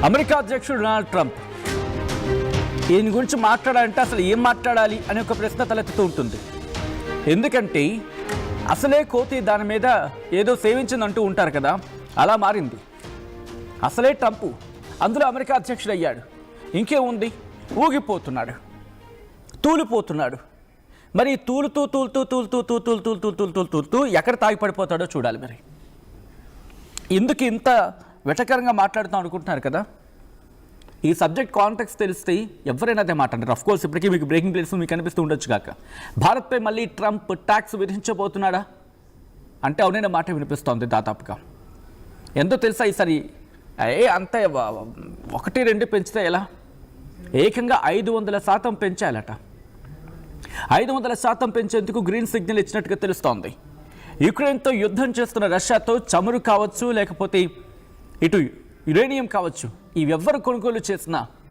America అధ్యక్షుడు Donald Trump ఈయన గురించి మాట్లాడాలంటే అసలు ఏం మాట్లాడాలి అనే ఒక ప్రశ్న తలెత్తుతూ ఉంటుంది. ఎందుకంటే అసలే కోతి దాని మీద ఏదో సేవించిందంటూ ఉంటారు కదా, అలా మారింది. అసలే ట్రంప్ అందులో అమెరికా అధ్యక్షుడు అయ్యాడు. ఇంకేముంది, ఊగిపోతున్నాడు, తూలిపోతున్నాడు. మరి తూలుతూ తూలుతూ తూలుతూ తూలుతూ తూలుతూ తూలుతూ తూలుతూ ఎక్కడ తాగి పడిపోతాడో చూడాలి. మరి ఎందుకు ఇంత వెటకరంగా మాట్లాడుతాం అనుకుంటున్నారు కదా. ఈ సబ్జెక్ట్ కాంటెక్స్ట్ తెలిస్తే ఎవరైనా అదే మాట్లాడారు. అఫ్ కోర్స్ ఇప్పటికీ మీకు బ్రేకింగ్ ప్లేస్ మీకు అనిపిస్తూ ఉండొచ్చు కాక, భారత్పై మళ్ళీ ట్రంప్ ట్యాక్స్ విధించబోతున్నాడా అంటే అవునైనా మాట వినిపిస్తోంది దాదాపుగా. ఎంతో తెలుసా ఈసారి అంతే 1-2 పెంచితే ఎలా, ఏకంగా 500% పెంచాలట. 500% పెంచేందుకు గ్రీన్ సిగ్నల్ ఇచ్చినట్టుగా తెలుస్తోంది. యుక్రెయిన్తో యుద్ధం చేస్తున్న రష్యాతో చమురు కావచ్చు, లేకపోతే ఇటు యురేనియం కావచ్చు, ఇవెవ్వరు కొనుగోలు చేసినా